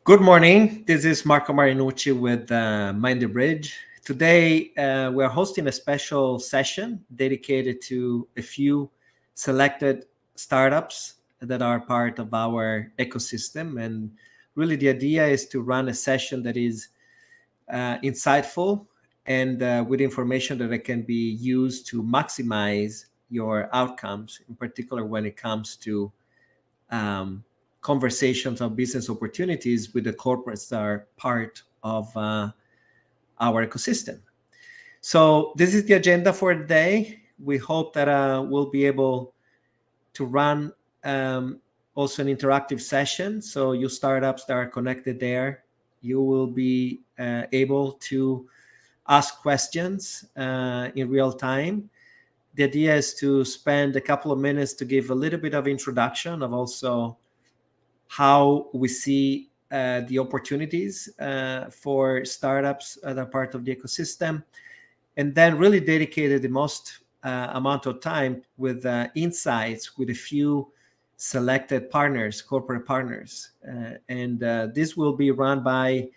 Good morning. This is Marco Marinucci with Mind the Bridge. Today, we're hosting a special session dedicated to a few selected startups that are part of our ecosystem. And really, the idea is to run a session that is insightful and with information that can be used to maximize your outcomes, in particular when it comes to conversations of business opportunities with the corporates that are part of our ecosystem. So this is the agenda for the day. We hope that we'll be able to run also an interactive session. So you startups that are connected there, you will be able to ask questions in real time. The idea is to spend a couple of minutes to give a little bit of introduction of also how we see the opportunities for startups that are part of the ecosystem, and then really dedicated the most amount of time with insights with a few selected partners, corporate partners. And this will be run by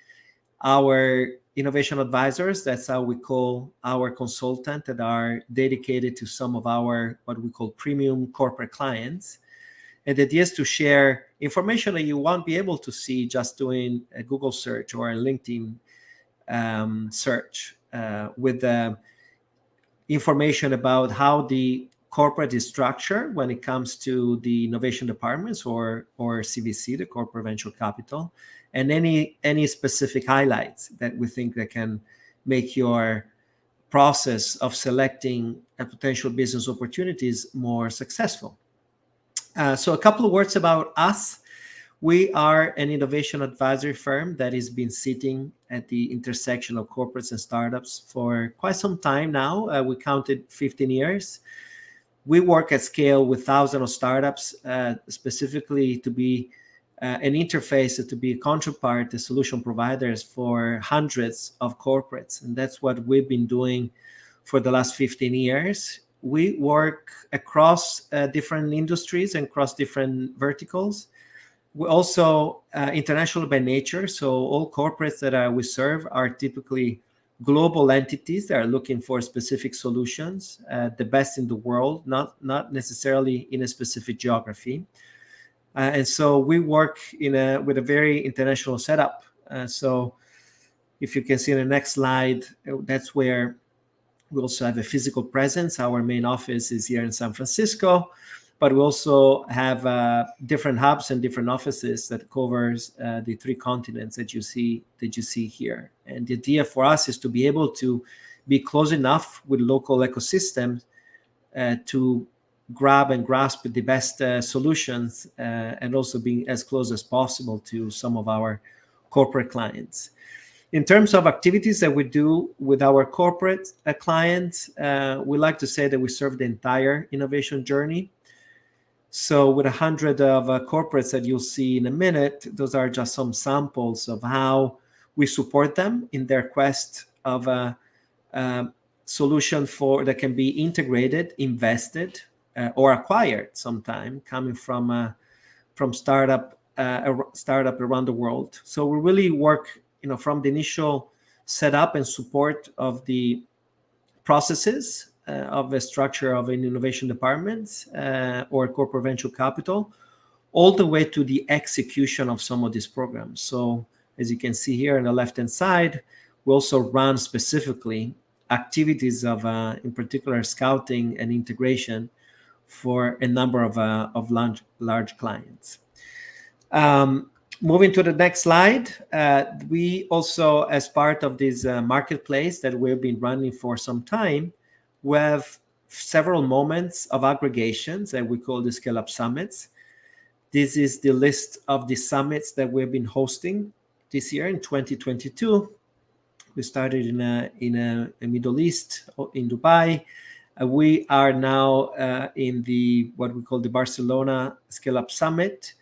our innovation advisors. That's how we call our consultant that are dedicated to some of our, what we call premium corporate clients. And the idea is to share information that you won't be able to see just doing a Google search or a LinkedIn search with information about how the corporate is structured when it comes to the innovation departments or CVC, the corporate venture capital, and any specific highlights that we think that can make your process of selecting potential business opportunities more successful. So a couple of words about us. We are an innovation advisory firm that has been sitting at the intersection of corporates and startups for quite some time now. We counted 15 years. We work at scale with thousands of startups, specifically to be an interface, to be a counterpart, the solution providers for hundreds of corporates. And that's what we've been doing for the last 15 years. We work across different industries and across different verticals. We're also international by nature. So all corporates that we serve are typically global entities that are looking for specific solutions, the best in the world, not necessarily in a specific geography. And so we work with a very international setup. So if you can see in the next slide, that's where we also have a physical presence. Our main office is here in San Francisco, but we also have different hubs and different offices that covers the three continents that you see here. And the idea for us is to be able to be close enough with local ecosystems to grab and grasp the best solutions and also being as close as possible to some of our corporate clients. In terms of activities that we do with our corporate clients, we like to say that we serve the entire innovation journey. So with 100 of corporates that you'll see in a minute, those are just some samples of how we support them in their quest of a solution that can be integrated, invested, or acquired sometime, coming from startup around the world. So we really work from the initial setup and support of the processes of a structure of an innovation department or corporate venture capital, all the way to the execution of some of these programs. So as you can see here on the left-hand side, we also run specifically activities of, in particular, scouting and integration for a number of large clients. Moving to the next slide, we also, as part of this marketplace that we've been running for some time, we have several moments of aggregations that we call the Scale Up Summits. This is the list of the summits that we've been hosting this year in 2022. We started in a Middle East, in Dubai. We are now in what we call the Barcelona Scale Up Summit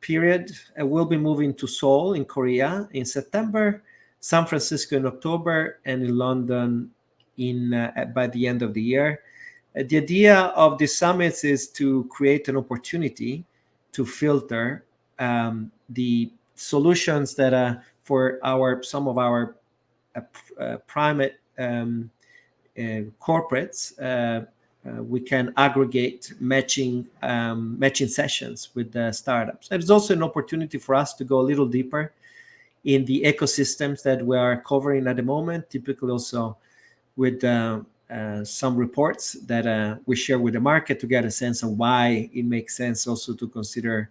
period. We'll be moving to Seoul in Korea in September, San Francisco in October, and in London by the end of the year. The idea of the summits is to create an opportunity to filter the solutions that for some of our private corporates, we can aggregate matching sessions with the startups. There's also an opportunity for us to go a little deeper in the ecosystems that we are covering at the moment, typically also with some reports that we share with the market to get a sense of why it makes sense also to consider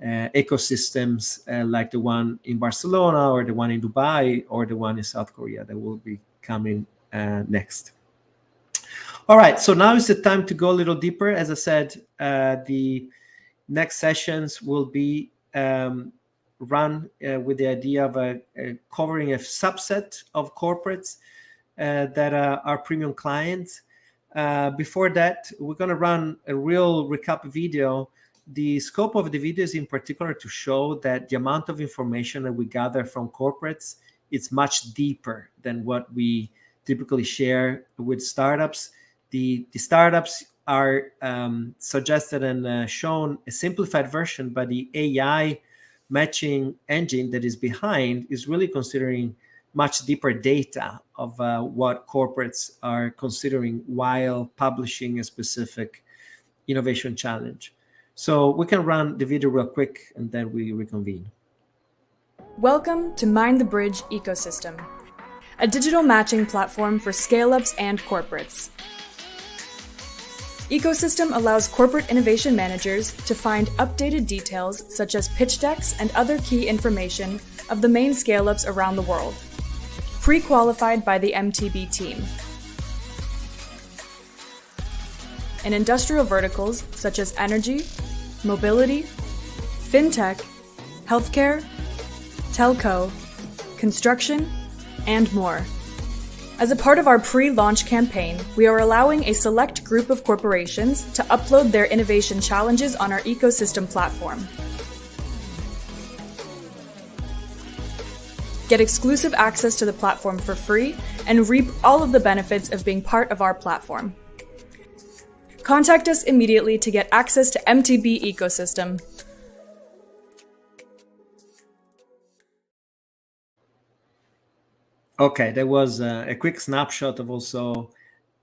ecosystems like the one in Barcelona or the one in Dubai or the one in South Korea that will be coming next. All right, so now is the time to go a little deeper. As I said, the next sessions will be run with the idea of covering a subset of corporates that are premium clients. Before that, we're going to run a real recap video. The scope of the video is in particular to show that the amount of information that we gather from corporates is much deeper than what we typically share with startups. The startups are suggested and shown a simplified version, but the AI matching engine that is behind is really considering much deeper data of what corporates are considering while publishing a specific innovation challenge. So we can run the video real quick and then we reconvene. Welcome to Mind the Bridge Ecosystem, a digital matching platform for scale-ups and corporates. Ecosystem allows corporate innovation managers to find updated details such as pitch decks and other key information of the main scale-ups around the world, pre-qualified by the MTB team. In industrial verticals such as energy, mobility, fintech, healthcare, telco, construction, and more. As a part of our pre-launch campaign, we are allowing a select group of corporations to upload their innovation challenges on our ecosystem platform. Get exclusive access to the platform for free and reap all of the benefits of being part of our platform. Contact us immediately to get access to MTB Ecosystem. Okay, that was a quick snapshot of also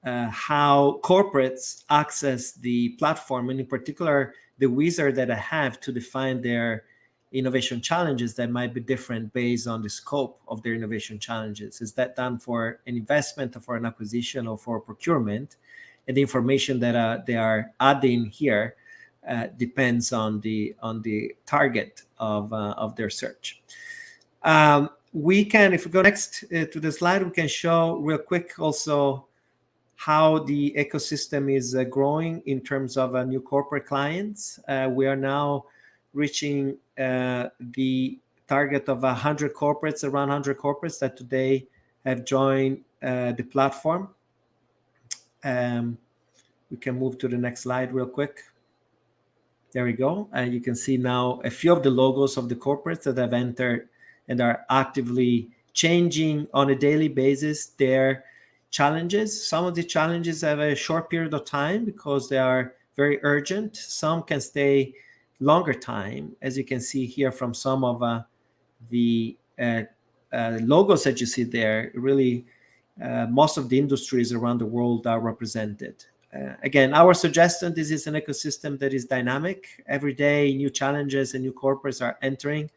how corporates access the platform, and in particular, the wizard that I have to define their innovation challenges that might be different based on the scope of their innovation challenges. Is that done for an investment or for an acquisition or for procurement? And the information that they are adding here depends on the target of their search. We can, if we go next to the slide, we can show real quick also how the ecosystem is growing in terms of new corporate clients. We are now reaching the target of 100 corporates, around 100 corporates that today have joined the platform. We can move to the next slide real quick. There we go. And you can see now a few of the logos of the corporates that have entered and are actively changing on a daily basis their challenges. Some of the challenges have a short period of time because they are very urgent. Some can stay longer time, as you can see here from some of the logos that you see there. Really, most of the industries around the world are represented. Again, our suggestion, this is an ecosystem that is dynamic. Every day, new challenges and new corporates are entering.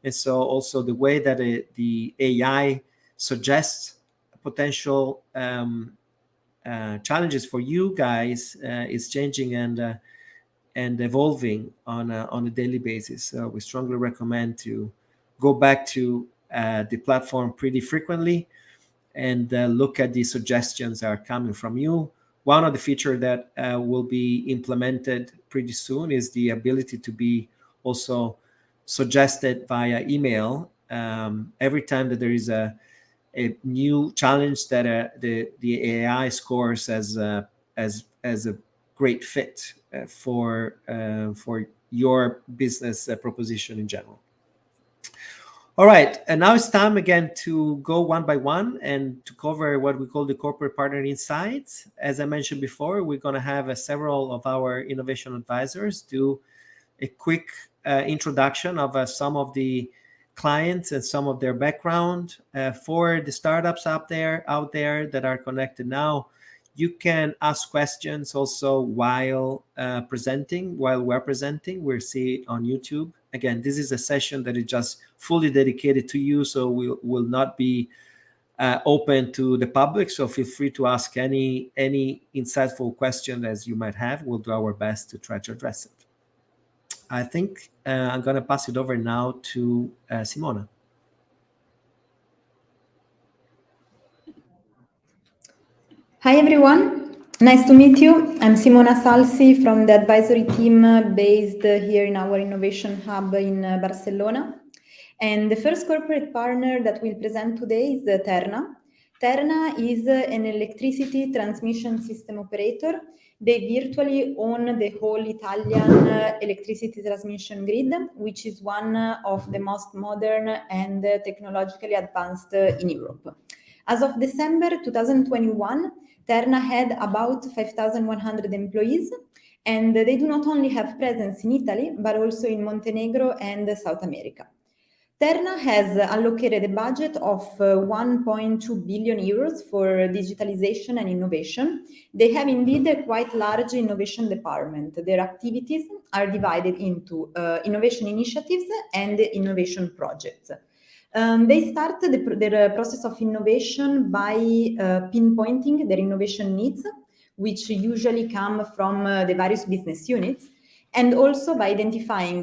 And so also the way that the AI suggests potential challenges for you guys is changing and evolving on a daily basis. So we strongly recommend to go back to the platform pretty frequently and look at the suggestions that are coming from you. One of the features that will be implemented pretty soon is the ability to be also suggested via email every time that there is a new challenge that the AI scores as a great fit for your business proposition in general. All right, and now it's time again to go one by one and to cover what we call the corporate partner insights. As I mentioned before, we're going to have several of our innovation advisors do a quick introduction of some of the clients and some of their background. For the startups out there that are connected now, you can ask questions also while we're presenting. We'll see it on YouTube. Again, this is a session that is just fully dedicated to you, so we will not be open to the public. So feel free to ask any insightful question as you might have. We'll do our best to try to address it. I think I'm going to pass it over now to Simona. Hi, everyone. Nice to meet you. I'm Simona Salsi from the advisory team based here in our innovation hub in Barcelona. And the first corporate partner that we'll present today is Terna. Terna is an electricity transmission system operator. They virtually own the whole Italian electricity transmission grid, which is one of the most modern and technologically advanced in Europe. As of December 2021, Terna had about 5,100 employees, and they do not only have presence in Italy, but also in Montenegro and South America. Terna has allocated a budget of 1.2 billion euros for digitalization and innovation. They have indeed a quite large innovation department. Their activities are divided into innovation initiatives and innovation projects. They start their process of innovation by pinpointing their innovation needs, which usually come from the various business units, and also by identifying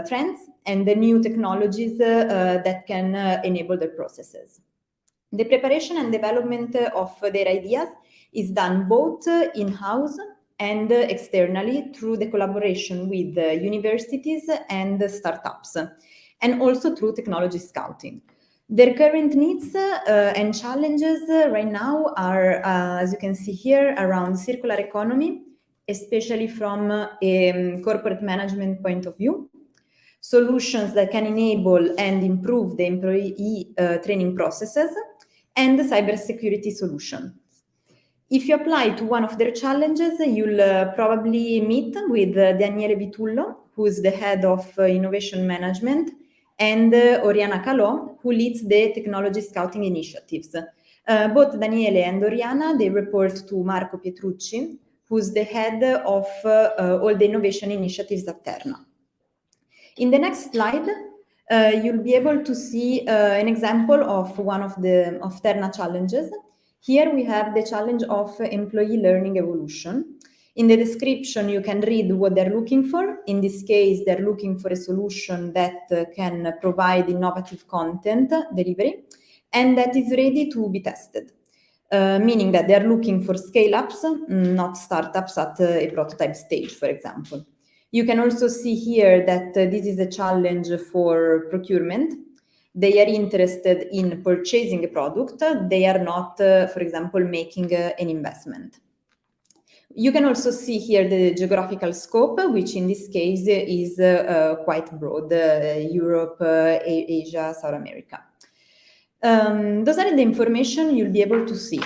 trends and the new technologies that can enable their processes. The preparation and development of their ideas is done both in-house and externally through the collaboration with universities and startups, and also through technology scouting. Their current needs and challenges right now are, as you can see here, around circular economy, especially from a corporate management point of view, solutions that can enable and improve the employee training processes, and the cybersecurity solutions. If you apply to one of their challenges, you'll probably meet with Daniele Vitullo, who is the head of innovation management, and Oriana Calò, who leads the technology scouting initiatives. Both Daniele and Oriana, they report to Marco Pietrucci, who's the head of all the innovation initiatives at Terna. In the next slide, you'll be able to see an example of one of Terna challenges. Here we have the challenge of employee learning evolution. In the description, you can read what they're looking for. In this case, they're looking for a solution that can provide innovative content delivery and that is ready to be tested, meaning that they're looking for scale-ups, not startups at a prototype stage, for example. You can also see here that this is a challenge for procurement. They are interested in purchasing a product. They are not, for example, making an investment. You can also see here the geographical scope, which in this case is quite broad, Europe, Asia, South America. Those are the information you'll be able to see.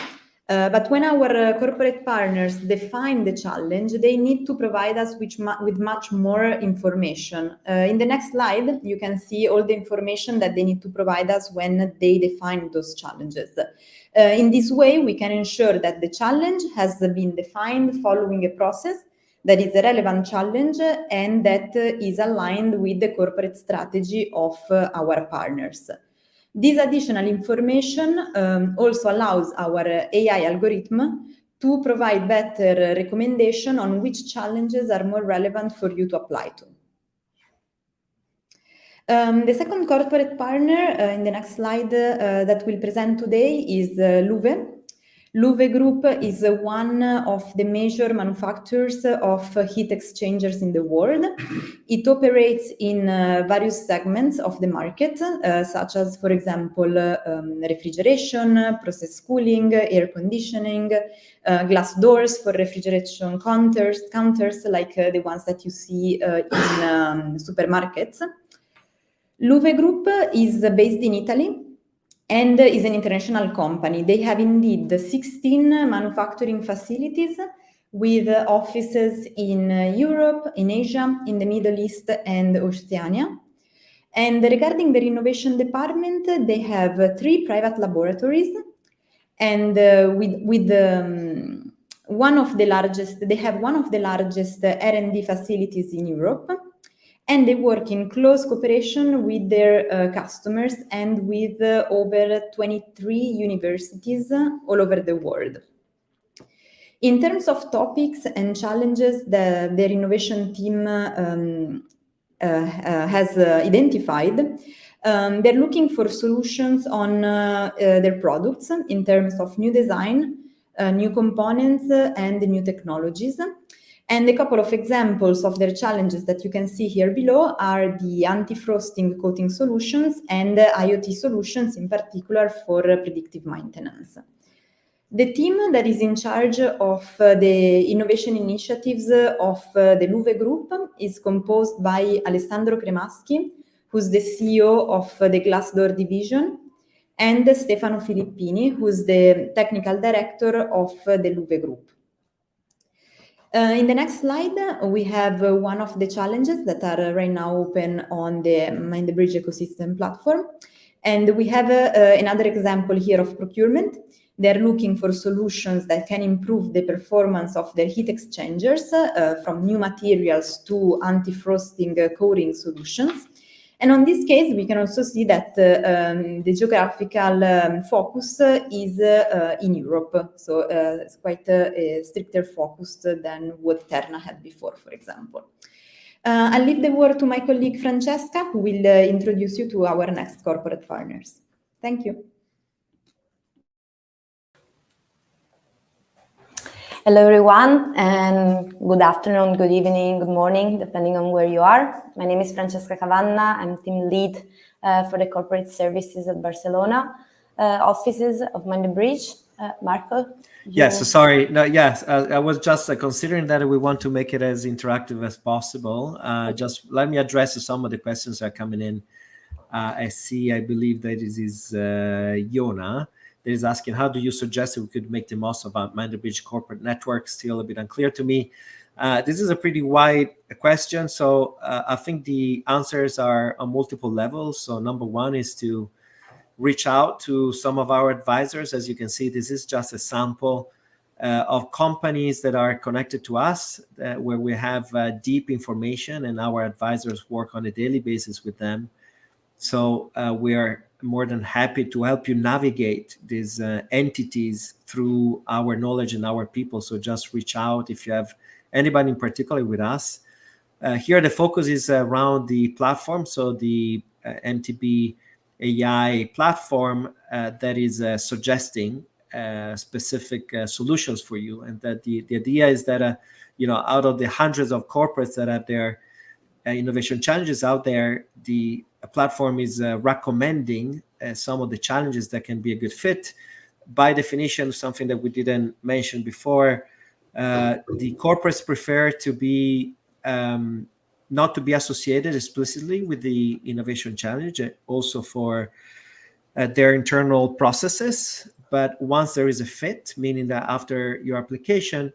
But when our corporate partners define the challenge, they need to provide us with much more information. In the next slide, you can see all the information that they need to provide us when they define those challenges. In this way, we can ensure that the challenge has been defined following a process that is a relevant challenge and that is aligned with the corporate strategy of our partners. This additional information also allows our AI algorithm to provide better recommendation on which challenges are more relevant for you to apply to. The second corporate partner in the next slide that we'll present today is LUVE. LUVE Group is one of the major manufacturers of heat exchangers in the world. It operates in various segments of the market, such as, for example, refrigeration, process cooling, air conditioning, glass doors for refrigeration counters like the ones that you see in supermarkets. LUVE Group is based in Italy and is an international company. They have indeed 16 manufacturing facilities with offices in Europe, in Asia, in the Middle East and Oceania. And regarding their innovation department, they have 3 private laboratories, and with one of the largest, they have one of the largest R&D facilities in Europe, and they work in close cooperation with their customers and with over 23 universities all over the world. In terms of topics and challenges that their innovation team has identified, they're looking for solutions on their products in terms of new design, new components, and new technologies. And a couple of examples of their challenges that you can see here below are the anti-frosting coating solutions and IoT solutions, in particular for predictive maintenance. The team that is in charge of the innovation initiatives of the LUVE Group is composed by Alessandro Cremaschi, who's the CEO of the Glassdoor division, and Stefano Filippini, who's the technical director of the LUVE Group. In the next slide, we have one of the challenges that are right now open on the MTB Ecosystem platform. And we have another example here of procurement. They're looking for solutions that can improve the performance of their heat exchangers from new materials to anti-frosting coating solutions. And on this case, we can also see that the geographical focus is in Europe. So it's quite a stricter focus than what Terna had before, for example. I'll leave the word to my colleague Francesca, who will introduce you to our next corporate partners. Thank you. Hello, everyone, and good afternoon, good evening, good morning, depending on where you are. My name is Francesca Cavanna. I'm team lead for the corporate services at Barcelona offices of MTB. Marco? Yes, sorry. No, yes, I was just considering that we want to make it as interactive as possible. Just let me address some of the questions that are coming in. I believe that this is Yona. That is asking, how do you suggest that we could make the most of our MTB corporate network? Still a bit unclear to me. This is a pretty wide question, so I think the answers are on multiple levels. So number one is to reach out to some of our advisors. As you can see, this is just a sample of companies that are connected to us, where we have deep information, and our advisors work on a daily basis with them. So we are more than happy to help you navigate these entities through our knowledge and our people. So just reach out if you have anybody in particular with us. Here the focus is around the platform. So the MTB AI platform that is suggesting specific solutions for you. And that the idea is that, out of the hundreds of corporates that have their innovation challenges out there, the platform is recommending some of the challenges that can be a good fit. By definition, something that we didn't mention before, the corporates prefer to be not to be associated explicitly with the innovation challenge, also for their internal processes. But once there is a fit, meaning that after your application,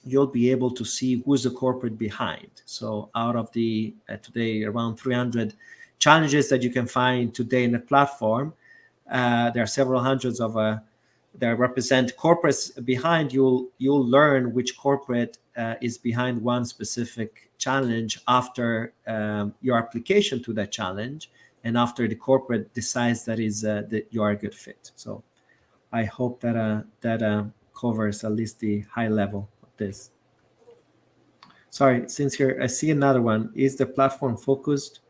you'll be able to see who's the corporate behind. So out of the today around 300 challenges that you can find today in the platform, there are several hundreds of that represent corporates behind. You'll learn which corporate is behind one specific challenge after your application to that challenge, and after the corporate decides that you are a good fit. So I hope that covers at least the high level of this. Sorry, since here I see another one. Is the platform focused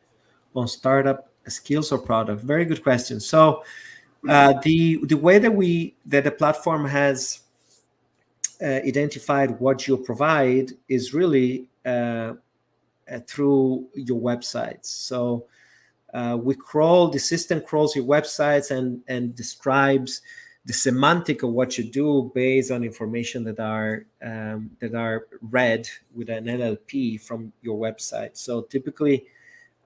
on startup skills or product? Very good question. So the way that the platform has identified what you provide is really through your websites. So the system crawls your websites and describes the semantic of what you do based on information that are read with an NLP from your website. So typically,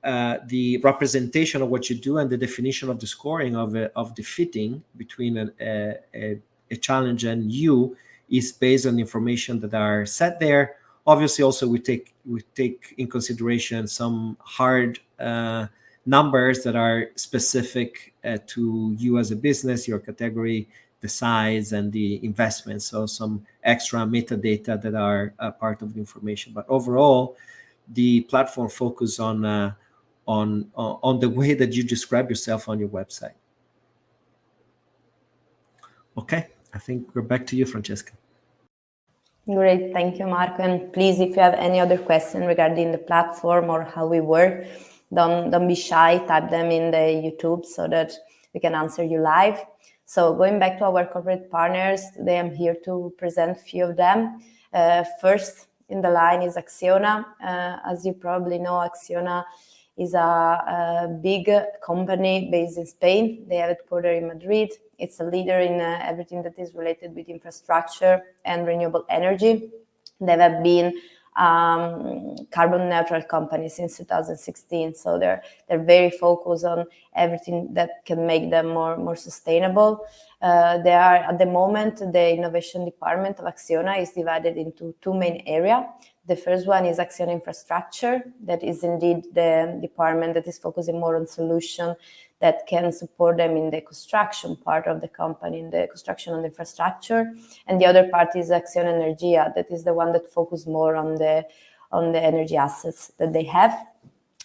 the representation of what you do and the definition of the scoring of the fitting between a challenge and you is based on information that are set there. Obviously, also we take in consideration some hard numbers that are specific to you as a business, your category, the size, and the investment. So some extra metadata that are part of the information. But overall, the platform focus on the way that you describe yourself on your website. Okay, I think we're back to you, Francesca. Great, thank you, Marco. And please, if you have any other question regarding the platform or how we work, don't be shy, type them in the YouTube so that we can answer you live. So going back to our corporate partners, today I'm here to present a few of them. First in the line is Acciona. As you probably know, Acciona is a big company based in Spain. They have headquarters in Madrid. It's a leader in everything that is related with infrastructure and renewable energy. They have been carbon neutral company since 2016. So they're very focused on everything that can make them more sustainable. They are, at the moment, the innovation department of Acciona is divided into two main areas. The first one is Acciona Infrastructure. That is indeed the department that is focusing more on solutions that can support them in the construction part of the company, in the construction and infrastructure. And the other part is Acciona Energia. That is the one that focuses more on the energy assets that they have.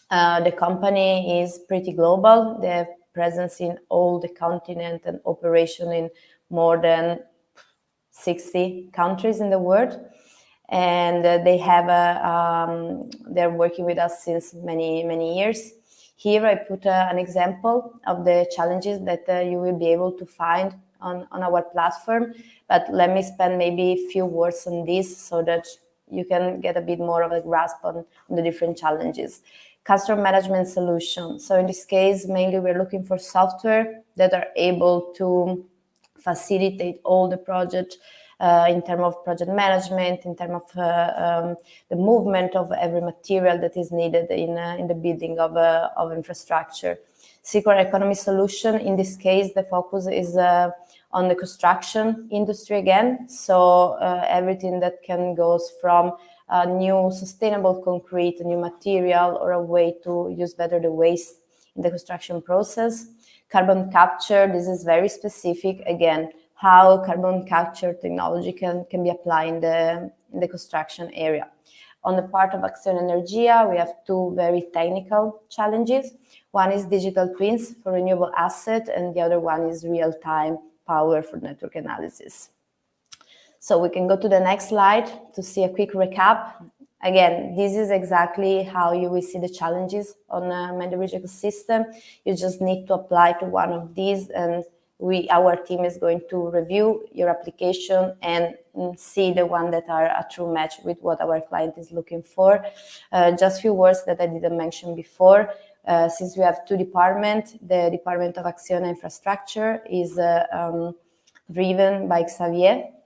The company is pretty global. They have presence in all the continent and operation in more than 60 countries in the world. And they're working with us since many years. Here I put an example of the challenges that you will be able to find on our platform. But let me spend maybe a few words on this so that you can get a bit more of a grasp on the different challenges. Customer management solution. So in this case, mainly we're looking for software that are able to facilitate all the project in terms of project management, in terms of the movement of every material that is needed in the building of infrastructure. Circular economy solution, in this case, the focus is on the construction industry again. So everything that can go from new sustainable concrete, a new material, or a way to use better the waste in the construction process. Carbon capture, this is very specific, again, how carbon capture technology can be applied in the construction area. On the part of Acciona Energia, we have two very technical challenges. One is digital twins for renewable asset, and the other one is real-time power for network analysis. So we can go to the next slide to see a quick recap. Again, this is exactly how you will see the challenges on MTB Ecosystem. You just need to apply to one of these, and our team is going to review your application and see the one that are a true match with what our client is looking for. Just a few words that I didn't mention before. Since we have two departments, the department of Acciona Infrastructure is driven by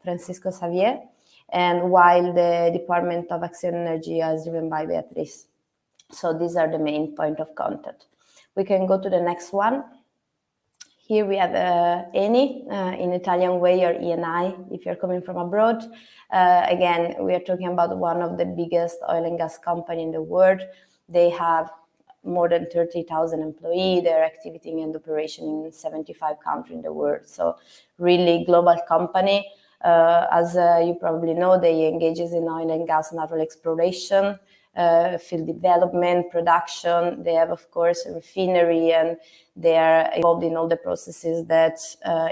Francisco Xavier, and while the department of Acciona Energia is driven by Beatriz. So these are the main point of contact. We can go to the next one. Here we have Eni, in Italian way, or Eni, if you're coming from abroad. Again, we are talking about one of the biggest oil and gas company in the world. They have more than 30,000 employees. They're activity and operation in 75 countries in the world. So really global company. As you probably know, they engages in oil and gas natural exploration, field development, production. They have, of course, a refinery, and they are involved in all the processes that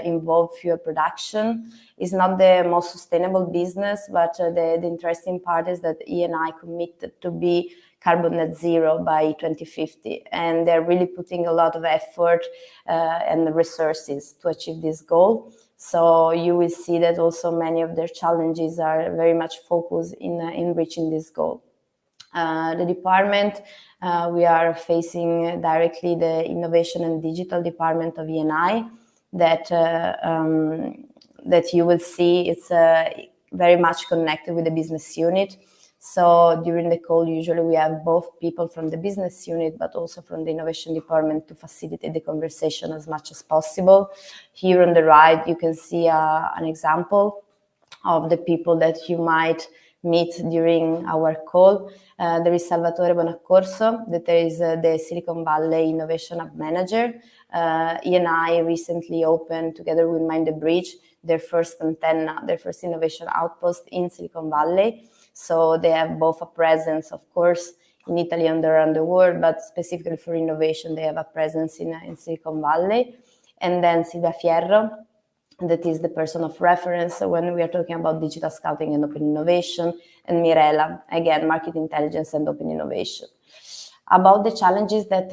involve fuel production. It's not the most sustainable business, but the interesting part is that Eni committed to be carbon net zero by 2050. And they're really putting a lot of effort and resources to achieve this goal. So you will see that also many of their challenges are very much focused in reaching this goal. The department, we are facing directly the innovation and digital department of Eni that you will see it's very much connected with the business unit. So during the call, usually we have both people from the business unit, but also from the innovation department to facilitate the conversation as much as possible. Here on the right, you can see an example of the people that you might meet during our call. There is Salvatore Bonaccorso, that is the Silicon Valley Innovation Hub Manager. Eni recently opened, together with Mind the Bridge, their first antenna, their first innovation outpost in Silicon Valley. So they have both a presence, of course, in Italy and around the world, but specifically for innovation, they have a presence in Silicon Valley. And then Silvia Fierro, that is the person of reference when we are talking about digital scouting and open innovation, and Mirela, again, market intelligence and open innovation. About the challenges that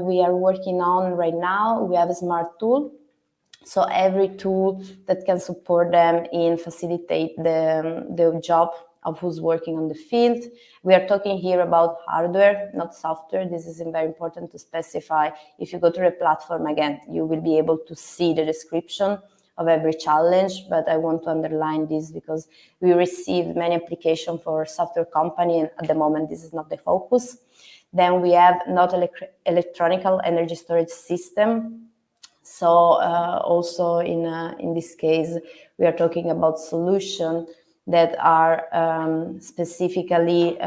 we are working on right now, we have a smart tool. So every tool that can support them in facilitate the job of who's working on the field. We are talking here about hardware, not software. This is very important to specify. If you go to the platform, again, you will be able to see the description of every challenge, but I want to underline this because we received many applications for software company, and at the moment, this is not the focus. Then we have not electronical energy storage system. So also in this case, we are talking about solutions that are specifically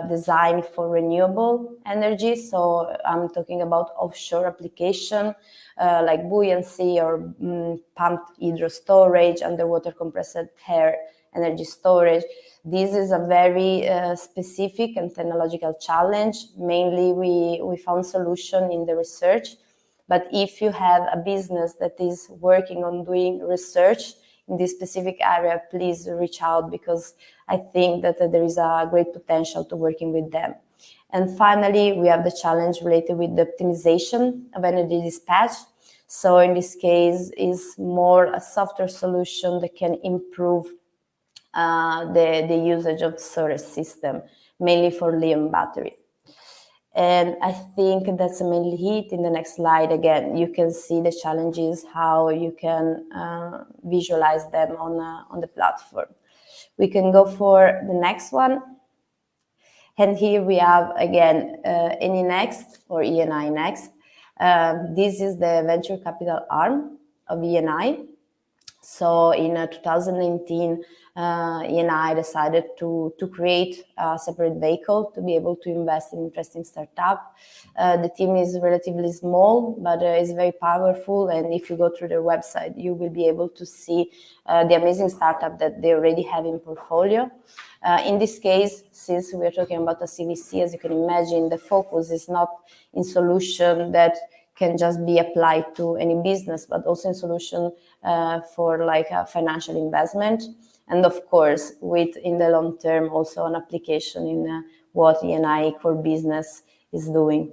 designed for renewable energy. So I'm talking about offshore application like buoyancy or pumped hydro storage, underwater compressed air energy storage. This is a very specific and technological challenge. Mainly we found solution in the research. But if you have a business that is working on doing research in this specific area, please reach out, because I think that there is a great potential to working with them. And finally, we have the challenge related with the optimization of energy dispatch. So in this case, is more a software solution that can improve the usage of the storage system, mainly for lithium battery. And I think that's mainly it. In the next slide, again, you can see the challenges, how you can visualize them on the platform. We can go for the next one. And here we have, again, Eni Next or Eni Next. This is the venture capital arm of Eni. So in 2019, Eni decided to create a separate vehicle to be able to invest in interesting startup. The team is relatively small, but is very powerful. And if you go through their website, you will be able to see the amazing startup that they already have in portfolio. In this case, since we are talking about a CVC, as you can imagine, the focus is not in solution that can just be applied to any business, but also in solution for like a financial investment. And of course, with in the long term, also an application in what Eni core business is doing.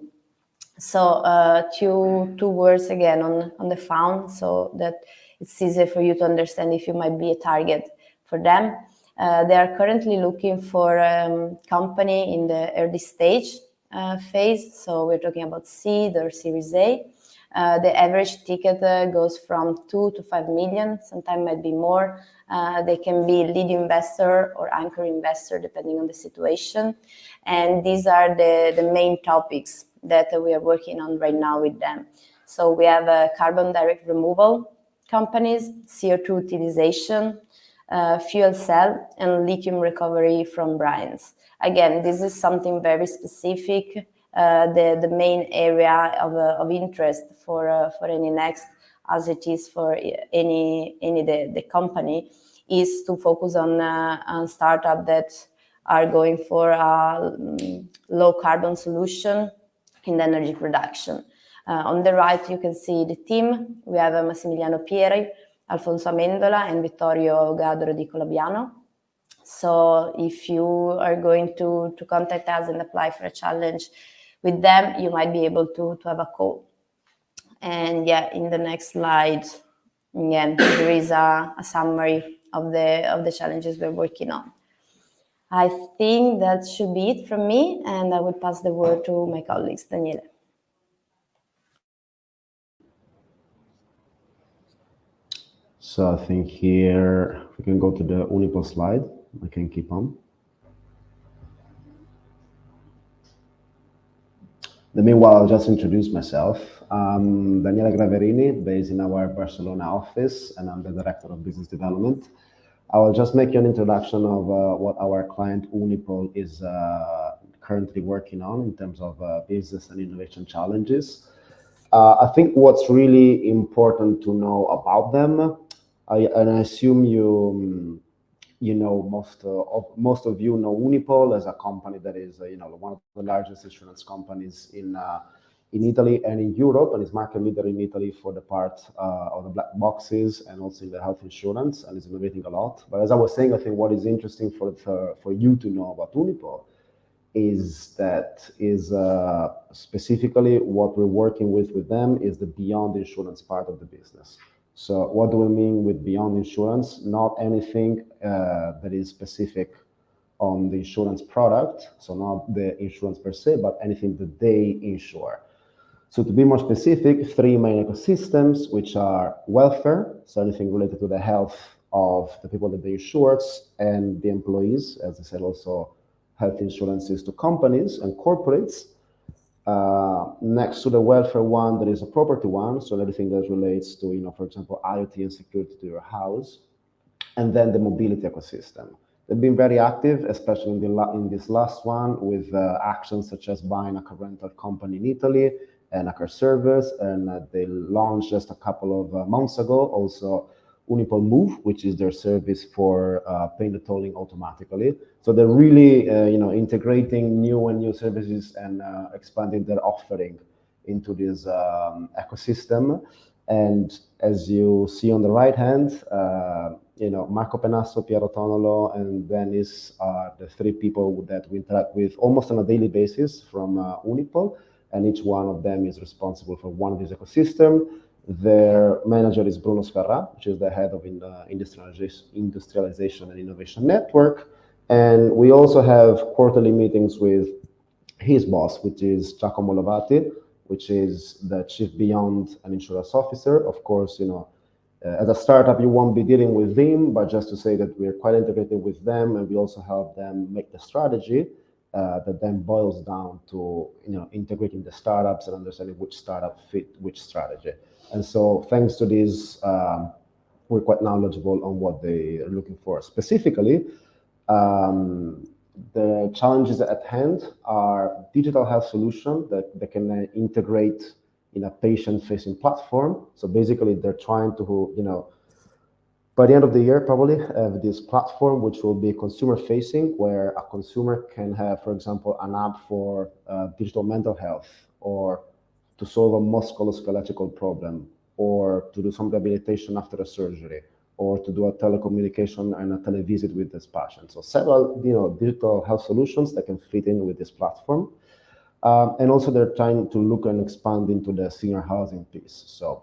So two words again on the fund, so that it's easier for you to understand if you might be a target for them. They are currently looking for a company in the early stage phase. So we're talking about seed or Series A. The average ticket goes from 2 to 5 million, sometimes might be more. They can be lead investor or anchor investor, depending on the situation. And these are the main topics that we are working on right now with them. So we have carbon direct removal companies, CO2 utilization, fuel cell, and lithium recovery from brines. Again, this is something very specific. The main area of interest for Eni Next, as it is for any the company, is to focus on startup that are going for a low carbon solution in the energy production. On the right, you can see the team. We have Massimiliano Pieri, Alfonso Amendola, and Vittorio Gadro di Colabiano. So if you are going to contact us and apply for a challenge with them, you might be able to have a call. And yeah, in the next slide, again, there is a summary of the challenges we're working on. I think that should be it from me, and I will pass the word to my colleagues, Daniele. So I think here we can go to the Unipol slide. I can keep on. Meanwhile, I'll just introduce myself. I'm Daniele Graverini, based in our Barcelona office, and I'm the Director of Business Development. I will just make you an introduction of what our client Unipol is currently working on in terms of business and innovation challenges. I think what's really important to know about them, and I assume you know most of you know Unipol as a company that is one of the largest insurance companies in Italy and in Europe, and is market leader in Italy for the part of the black boxes and also in the health insurance, and is innovating a lot. But as I was saying, I think what is interesting for you to know about Unipol is that specifically what we're working with them is the beyond insurance part of the business. So what do we mean with beyond insurance? Not anything that is specific on the insurance product, so not the insurance per se, but anything that they insure. So to be more specific, 3 main ecosystems, which are welfare, so anything related to the health of the people that they insure, and the employees, as I said, also health insurances to companies and corporates. Next to the welfare one, there is a property one, so everything that relates to, for example, IoT and security to your house, and then the mobility ecosystem. They've been very active, especially in this last one, with actions such as buying a car rental company in Italy and a car service, and they launched just a couple of months ago also Unipol Move, which is their service for paying the tolling automatically. So they're really, integrating new services and expanding their offering into this ecosystem. And as you see on the right hand, Marco Penasso, Piero Tonolo, and Dennis are the 3 people that we interact with almost on a daily basis from Unipol, and each one of them is responsible for one of these ecosystems. Their manager is Bruno Scarra, which is the head of Industrialization and Innovation Network. And we also have quarterly meetings with his boss, which is Giacomo Lovati, which is the Chief Beyond and Insurance Officer. Of course, as a startup, you won't be dealing with them, but just to say that we're quite integrated with them, and we also help them make the strategy that then boils down to integrating the startups and understanding which startup fit which strategy. And so thanks to this, we're quite knowledgeable on what they are looking for. Specifically, the challenges at hand are digital health solutions that they can integrate in a patient-facing platform. So basically, they're trying to, by the end of the year, probably have this platform, which will be consumer-facing, where a consumer can have, for example, an app for digital mental health, or to solve a musculoskeletal problem, or to do some rehabilitation after a surgery, or to do a telecommunication and a televisit with this patient. So several, digital health solutions that can fit in with this platform. And also they're trying to look and expand into the senior housing piece. So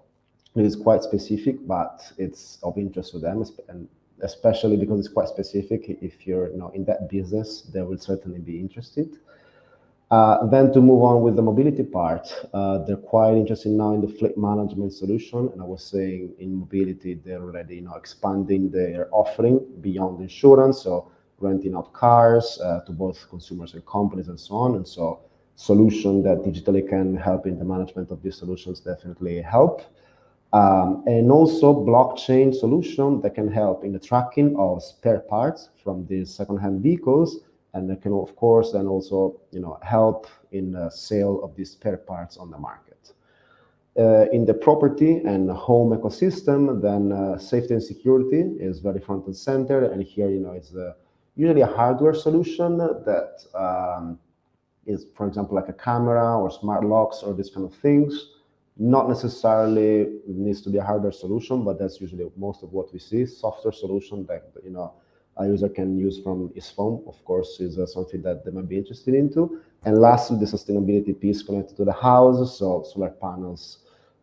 it is quite specific, but it's of interest to them, and especially because it's quite specific. If you're in that business, they will certainly be interested. Then to move on with the mobility part, they're quite interested now in the fleet management solution. And I was saying in mobility, they're already expanding their offering beyond insurance, so renting out cars to both consumers and companies and so on. And so solution that digitally can help in the management of these solutions definitely help. And also blockchain solution that can help in the tracking of spare parts from these second-hand vehicles, and that can, of course, then also help in the sale of these spare parts on the market. In the property and home ecosystem, then safety and security is very front and center. And here, it's usually a hardware solution that is, for example, like a camera or smart locks or these kind of things. Not necessarily needs to be a hardware solution, but that's usually most of what we see. Software solution that a user can use from his phone, of course, is something that they might be interested into. And lastly, the sustainability piece connected to the house, so solar panels,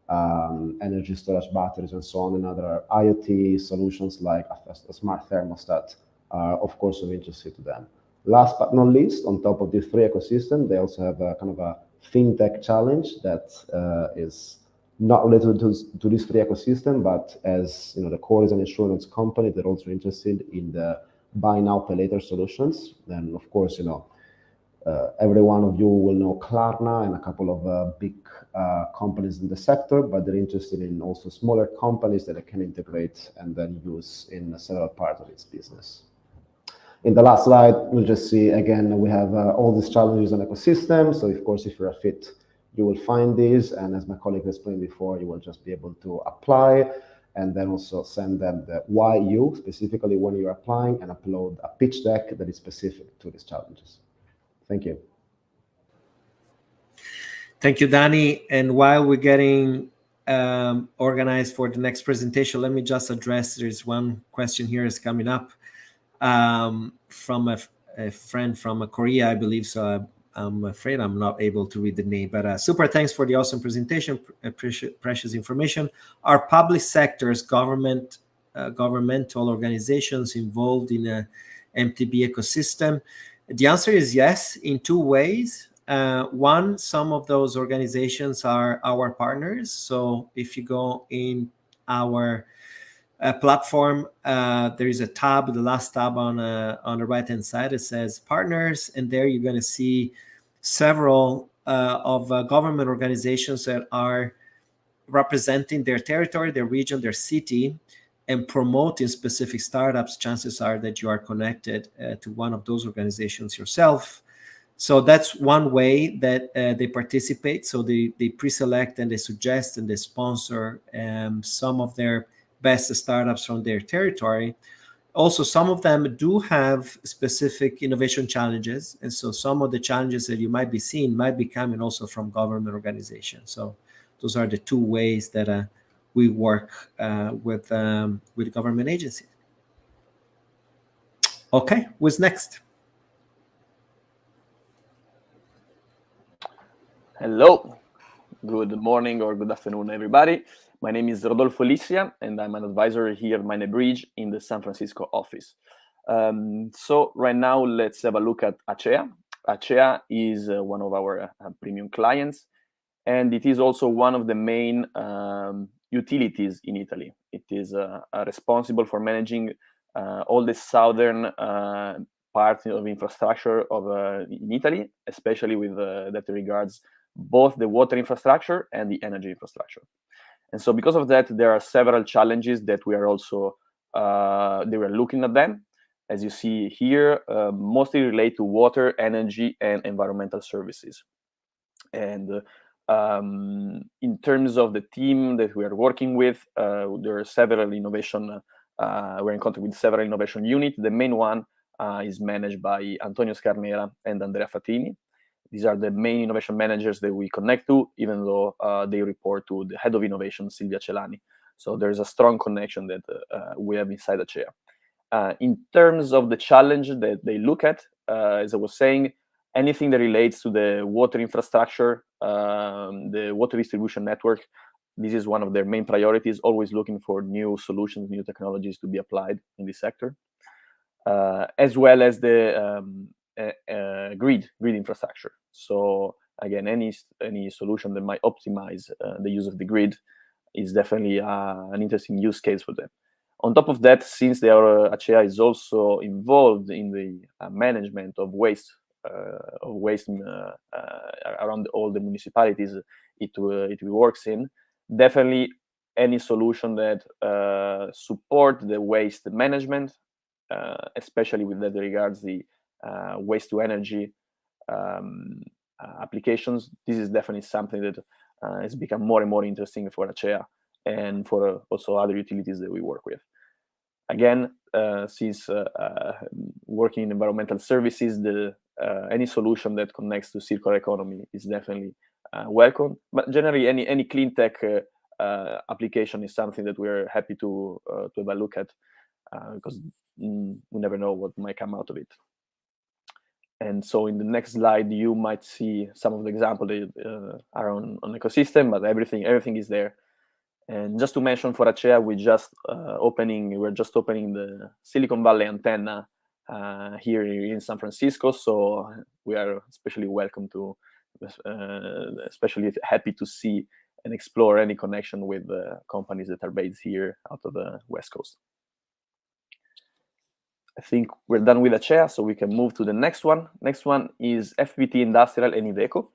energy storage batteries, and so on, and other IoT solutions like a smart thermostat are, of course, of interest to them. Last but not least, on top of these 3 ecosystems, they also have a kind of a fintech challenge that is not related to these 3 ecosystems, but as the core is an insurance company, they're also interested in the buy now, pay later solutions. And of course, Every one of you will know Klarna and a couple of big companies in the sector, but they're interested in also smaller companies that they can integrate and then use in several parts of its business. In the last slide, we'll just see, again, we have all these challenges on ecosystem. So of course, if you're a fit, you will find these. And as my colleague explained before, you will just be able to apply and then also send them the why you, specifically when you're applying, and upload a pitch deck that is specific to these challenges. Thank you. Thank you, Danny. And while we're getting organized for the next presentation, let me just address, there's one question here is coming up from a friend from Korea, I believe. So I'm afraid I'm not able to read the name, but super thanks for the awesome presentation, precious information. Are public sectors, governmental organizations involved in a MTB ecosystem? The answer is yes, in two ways. One, some of those organizations are our partners. So if you go in our platform, there is a tab, the last tab on the right-hand side, it says partners, and there you're going to see several of government organizations that are representing their territory, their region, their city, and promoting specific startups. Chances are that you are connected to one of those organizations yourself. So that's one way that they participate. So they pre-select and they suggest and they sponsor some of their best startups from their territory. Also, some of them do have specific innovation challenges. And so some of the challenges that you might be seeing might be coming also from government organizations. So those are the two ways that we work with government agencies. Okay, who's next? Hello, good morning or good afternoon, everybody. My name is Rodolfo Lissia, and I'm an advisor here at Mine Bridge in the San Francisco office. So right now, let's have a look at Acea. Acea is one of our premium clients, and it is also one of the main utilities in Italy. It is responsible for managing all the southern part of infrastructure in Italy, especially with that regards both the water infrastructure and the energy infrastructure. And so because of that, there are several challenges that we are also, they were looking at them. As you see here, mostly relate to water, energy, and environmental services. And in terms of the team that we are working with, there are several innovation, we're in contact with several innovation units. The main one is managed by Antonio Scarnera and Andrea Fatini. These are the main innovation managers that we connect to, even though they report to the head of innovation, Silvia Celani. So there's a strong connection that we have inside Acea. In terms of the challenge that they look at, as I was saying, anything that relates to the water infrastructure, the water distribution network, this is one of their main priorities, always looking for new solutions, new technologies to be applied in this sector, as well as the grid infrastructure. So again, any solution that might optimize the use of the grid is definitely an interesting use case for them. On top of that, since Acea is also involved in the management of waste around all the municipalities it works in, definitely any solution that support the waste management, especially with that regards the waste to energy applications, this is definitely something that has become more and more interesting for Acea and for also other utilities that we work with. Again, since working in environmental services, any solution that connects to circular economy is definitely welcome. But generally, any clean tech application is something that we're happy to have a look at, because we never know what might come out of it. And so in the next slide, you might see some of the examples that are on ecosystem, but everything is there. And just to mention, for Acea, we're just opening the Silicon Valley antenna here in San Francisco. So we are especially happy to see and explore any connection with companies that are based here out of the West Coast. I think we're done with Acea, so we can move to the next one. Next one is FPT Industrial and Iveco.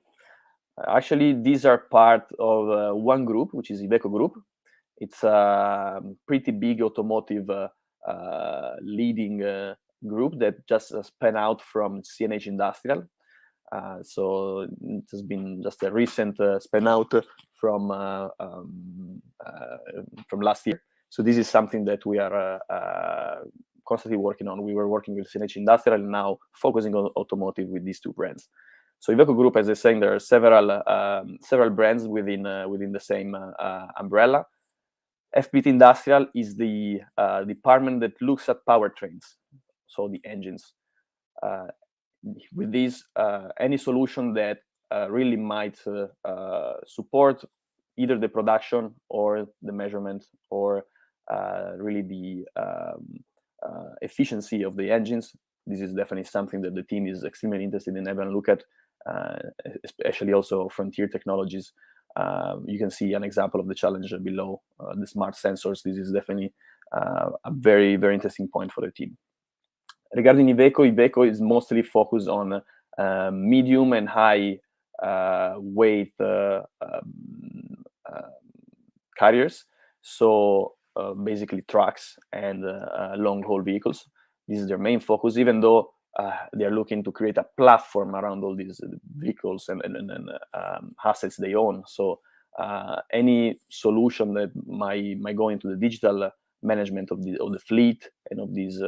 Actually, these are part of one group, which is Iveco Group. It's a pretty big automotive leading group that just spun out from CNH Industrial. So it has been just a recent spin out from last year. So this is something that we are constantly working on. We were working with CNH Industrial and now focusing on automotive with these two brands. So Iveco Group, as I was saying, there are several brands within the same umbrella. FPT Industrial is the department that looks at powertrains, so the engines. With this, any solution that really might support either the production or the measurement or really the efficiency of the engines, this is definitely something that the team is extremely interested in having a look at, especially also frontier technologies. You can see an example of the challenge below, the smart sensors. This is definitely a very, very interesting point for the team. Regarding Iveco is mostly focused on medium and high weight carriers. So basically trucks and long haul vehicles. This is their main focus, even though they're looking to create a platform around all these vehicles and assets they own. So any solution that might go into the digital management of the fleet and of these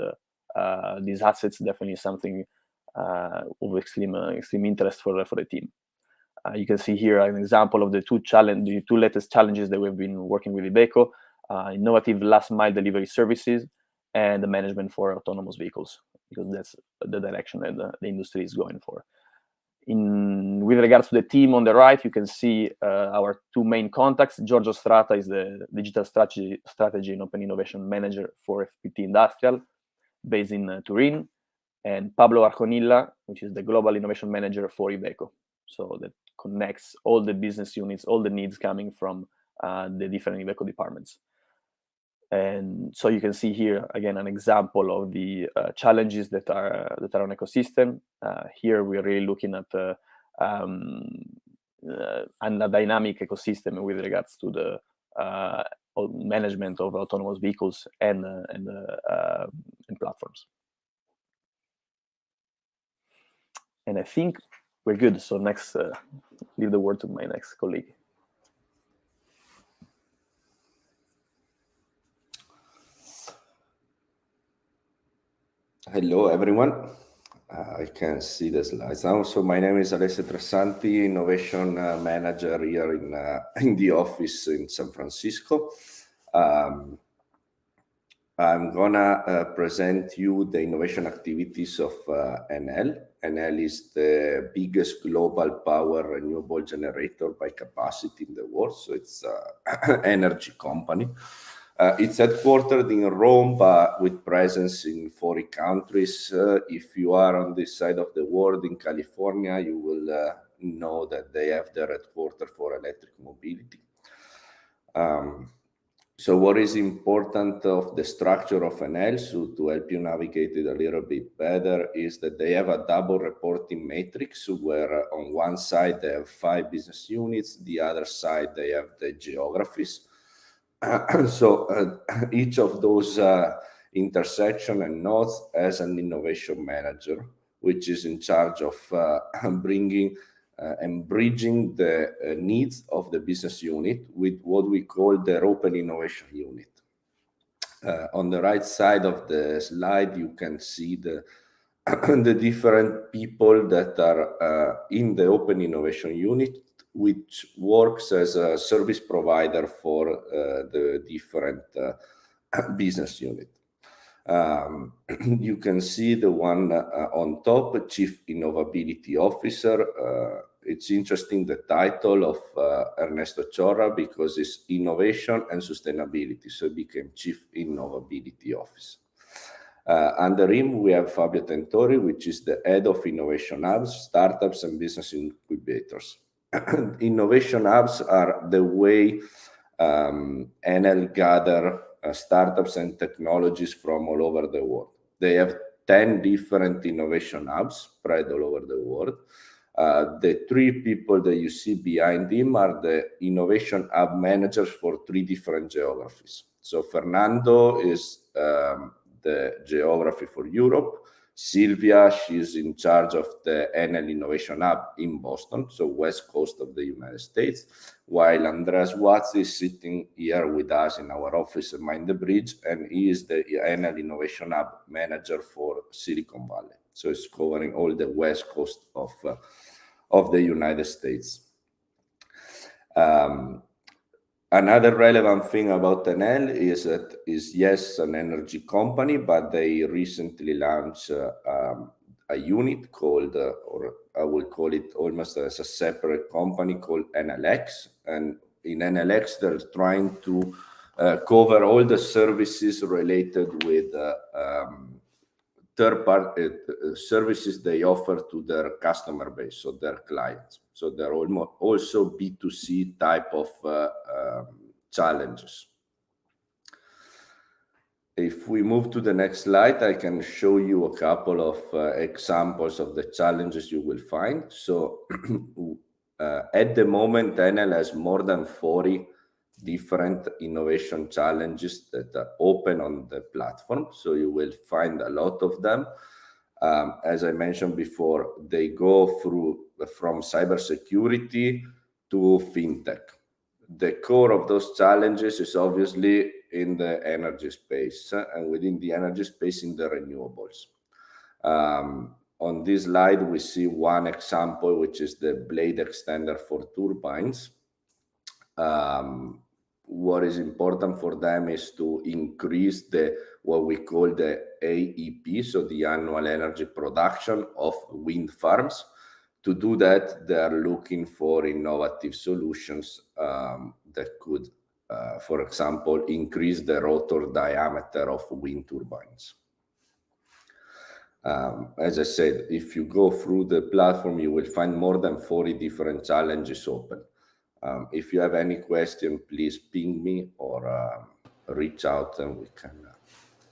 assets definitely is something of extreme interest for the team. You can see here an example of the two latest challenges that we've been working with Iveco: innovative last mile delivery services and the management for autonomous vehicles, because that's the direction that the industry is going for. With regards to the team on the right, you can see our two main contacts. Giorgio Strata is the digital strategy and open innovation manager for FPT Industrial, based in Turin, and Pablo Arjonilla, which is the global innovation manager for Iveco. So that connects all the business units, all the needs coming from the different Iveco departments. And so you can see here again an example of the challenges that are on ecosystem. Here we are really looking at a dynamic ecosystem with regards to the management of autonomous vehicles and platforms. And I think we're good. So next, leave the word to my next colleague. Hello, everyone. I can see the slides now. So my name is Alessio Tressanti, Innovation Manager here in the office in San Francisco. I'm gonna present you the innovation activities of Enel. Enel is the biggest global power renewable generator by capacity in the world. So it's an energy company. It's headquartered in Rome, but with presence in 40 countries. If you are on this side of the world in California, you will know that they have their headquarters for electric mobility. So what is important of the structure of Enel, so to help you navigate it a little bit better, is that they have a double reporting matrix where on one side they have 5 business units, the other side they have the geographies. So each of those intersection and nodes has an innovation manager, which is in charge of bringing and bridging the needs of the business unit with what we call their open innovation unit. On the right side of the slide, you can see the different people that are in the open innovation unit, which works as a service provider for the different business unit. You can see the one on top, Chief Innovability Officer. It's interesting, the title of Ernesto Chorra, because it's innovation and sustainability. So he became Chief Innovability Officer. Under him, we have Fabio Tentori, which is the head of Innovation Hubs, Startups and Business Incubators. Innovation Hubs are the way Enel gather startups and technologies from all over the world. They have 10 different innovation hubs spread all over the world. The 3 people that you see behind him are the innovation hub managers for 3 different geographies. So Fernando is the geography for Europe. Silvia, she's in charge of the Enel Innovation Hub in Boston, so west coast of the United States, while Andreas Watts is sitting here with us in our office at Mind the Bridge, and he is the Enel Innovation Hub manager for Silicon Valley. So it's covering all the west coast of the United States. Another relevant thing about Enel is that is yes, an energy company, but they recently launched a unit called, or I will call it almost as a separate company called Enel X. And in Enel X, they're trying to cover all the services related with third-party services they offer to their customer base, so their clients. So they're also B2C type of challenges. If we move to the next slide, I can show you a couple of examples of the challenges you will find. So at the moment, Enel has more than 40 different innovation challenges that are open on the platform. So you will find a lot of them. As I mentioned before, they go through from cybersecurity to fintech. The core of those challenges is obviously in the energy space, and within the energy space in the renewables. On this slide, we see one example, which is the blade extender for turbines. What is important for them is to increase what we call the AEP, so the annual energy production of wind farms. To do that, they are looking for innovative solutions that could, for example, increase the rotor diameter of wind turbines. As I said, if you go through the platform, you will find more than 40 different challenges open. If you have any question, please ping me or reach out, and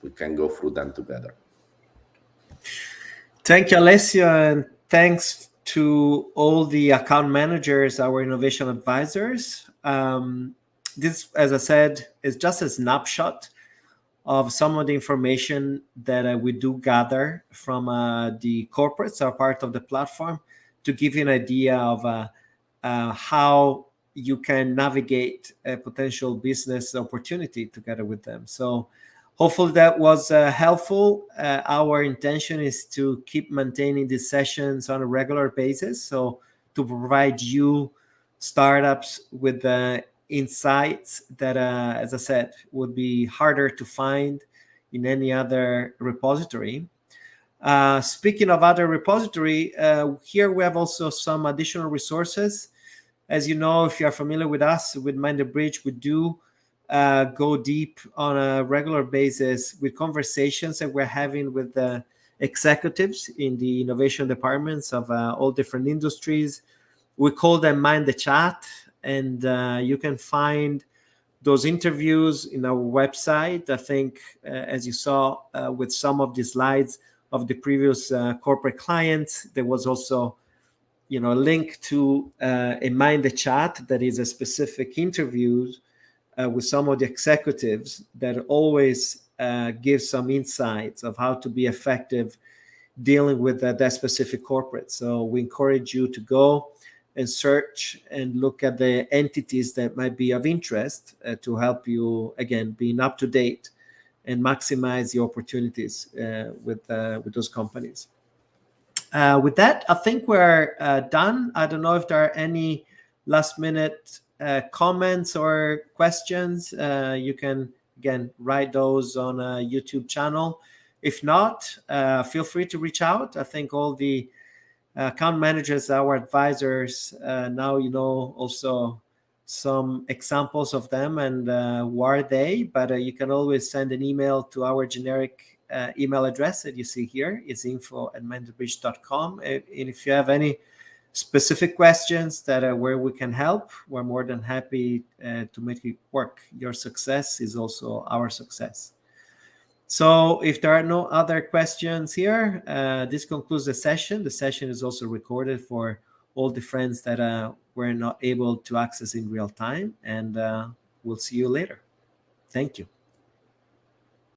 we can go through them together. Thank you, Alessio, and thanks to all the account managers, our innovation advisors. This, as I said, is just a snapshot of some of the information that we do gather from the corporates are part of the platform to give you an idea of how you can navigate a potential business opportunity together with them. So hopefully that was helpful. Our intention is to keep maintaining these sessions on a regular basis, so to provide you startups with the insights that, as I said, would be harder to find in any other repository. Speaking of other repository, here we have also some additional resources. As you know, if you are familiar with us, with Mind the Bridge, we do go deep on a regular basis with conversations that we're having with the executives in the innovation departments of all different industries. We call them Mind the Chat, and you can find those interviews in our website. I think, as you saw with some of the slides of the previous corporate clients, there was also a link to a Mind the Chat that is a specific interview with some of the executives that always give some insights of how to be effective dealing with that specific corporate. So we encourage you to go and search and look at the entities that might be of interest to help you, again, being up to date and maximize the opportunities with those companies. With that, I think we're done. I don't know if there are any last minute comments or questions. You can, again, write those on a YouTube channel. If not, feel free to reach out. I think all the account managers, our advisors, now also some examples of them and who are they, but you can always send an email to our generic email address that you see here. It's info@mindthebridge.com. And if you have any specific questions that are where we can help, we're more than happy to make it work. Your success is also our success. So if there are no other questions here, this concludes the session. The session is also recorded for all the friends that were not able to access in real time, and we'll see you later. Thank you.